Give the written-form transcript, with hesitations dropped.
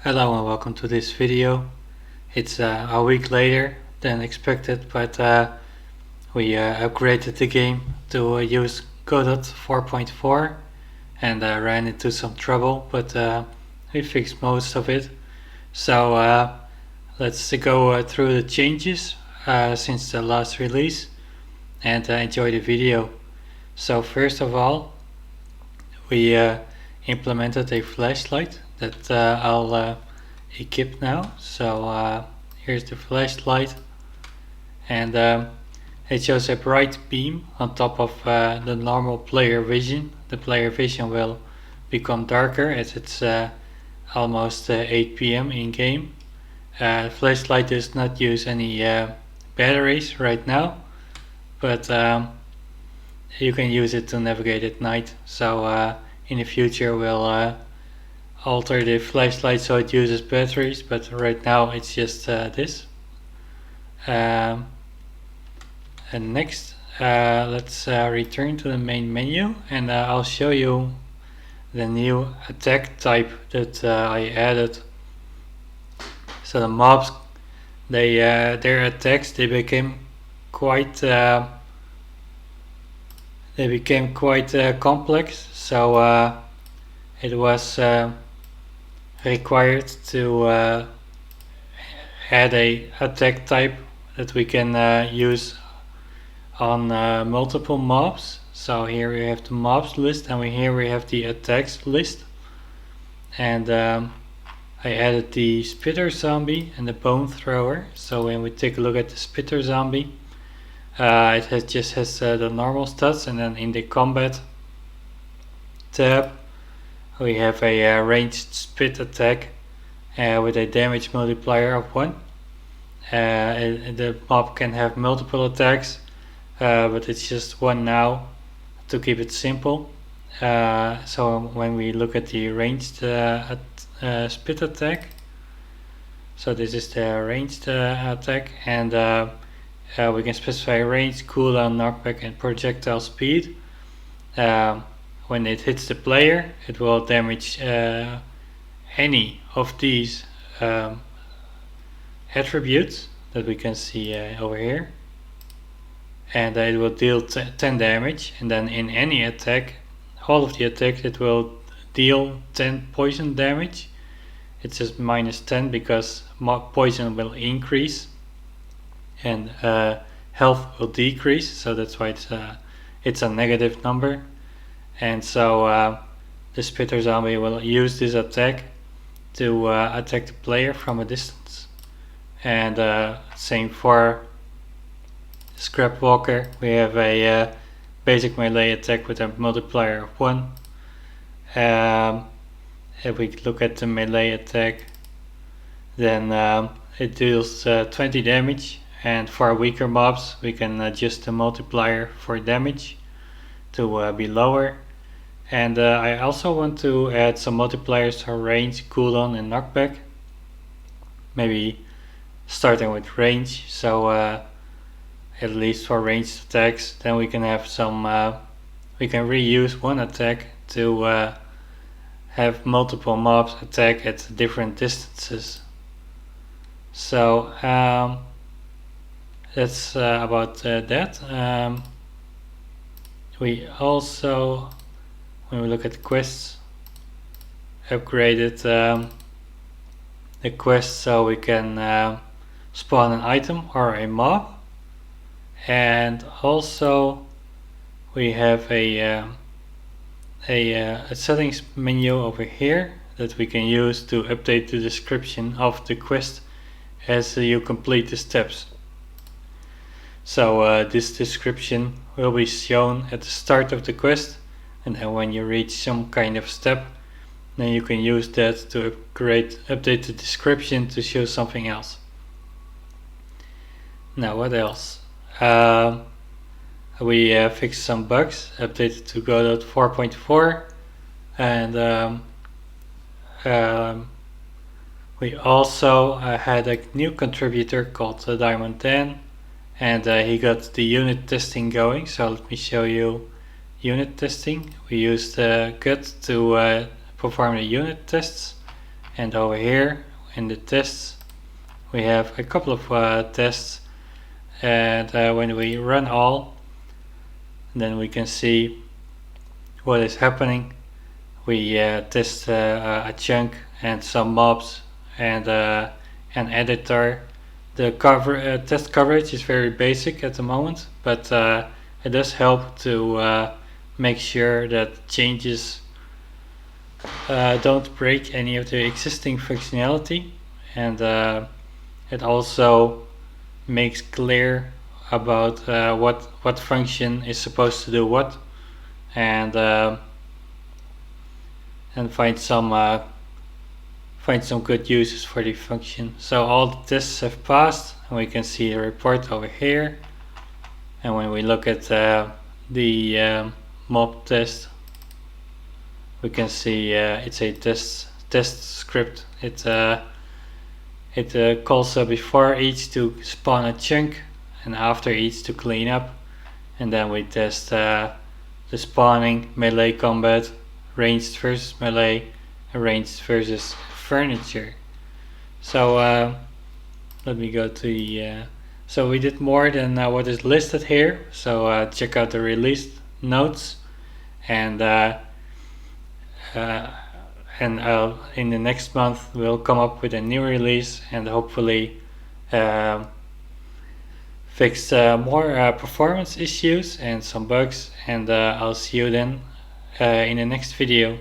Hello and welcome to this video. It's a week later than expected, but we upgraded the game to use Godot 4.4 and ran into some trouble, but we fixed most of it. So let's go through the changes since the last release and enjoy the video. So first of all, we implemented a flashlight that I'll equip now. So here's the flashlight, and it shows a bright beam on top of the normal player vision. The player vision will become darker as it's almost 8 p.m. in game. The flashlight does not use any batteries right now, but you can use it to navigate at night. So in the future we'll alter the flashlight so it uses batteries, but right now it's just this. And next let's return to the main menu, and I'll show you the new attack type that I added. So the mobs, their attacks, they became quite complex, so it was required to add a attack type that we can use on multiple mobs. So here we have the mobs list, and here we have the attacks list, and I added the spitter zombie and the bone thrower. So when we take a look at the spitter zombie, it just has the normal stats, and then in the combat tab we have a ranged spit attack with a damage multiplier of 1. The mob can have multiple attacks, but it's just 1 now to keep it simple. So when we look at the ranged spit attack, so this is the ranged attack, and we can specify range, cooldown, knockback, and projectile speed. When it hits the player, it will damage any of these attributes that we can see over here, and it will deal 10 damage, and then in any attack, all of the attacks, it will deal 10 poison damage. It's just minus 10 because poison will increase and health will decrease, so that's why it's a negative number. And so the spitter zombie will use this attack to attack the player from a distance. And same for Scrap Walker. We have a basic melee attack with a multiplier of 1. If we look at the melee attack, then it deals 20 damage, and for weaker mobs we can adjust the multiplier for damage to be lower. And I also want to add some multipliers for range, cooldown, and knockback. Maybe starting with range, so at least for ranged attacks, then we can have some, we can reuse one attack to have multiple mobs attack at different distances. So that's about that. We also, when we look at the quests, upgraded the quest so we can spawn an item or a mob, and also we have a settings menu over here that we can use to update the description of the quest as you complete the steps. So this description will be shown at the start of the quest, and then when you reach some kind of step, then you can use that to update the description to show something else. Now what else? We fixed some bugs, updated to Godot 4.4, and we also had a new contributor called Diamond 10, and he got the unit testing going. So let me show you unit testing. We used Gut to perform the unit tests, And over here in the tests we have a couple of tests, and when we run all, then we can see what is happening. We test a chunk and some mobs and an editor. The test coverage is very basic at the moment, but it does help to make sure that changes don't break any of the existing functionality, and it also makes clear about what function is supposed to do what, and find some good uses for the function. So all the tests have passed, and we can see a report over here. And when we look at the mob test, we can see it's a test script. It calls before each to spawn a chunk and after each to clean up, and then we test the spawning, melee combat, ranged versus melee, and ranged versus furniture. So let me go to the so we did more than what is listed here, so check out the release notes, and in the next month we'll come up with a new release and hopefully fix more performance issues and some bugs, and I'll see you then in the next video.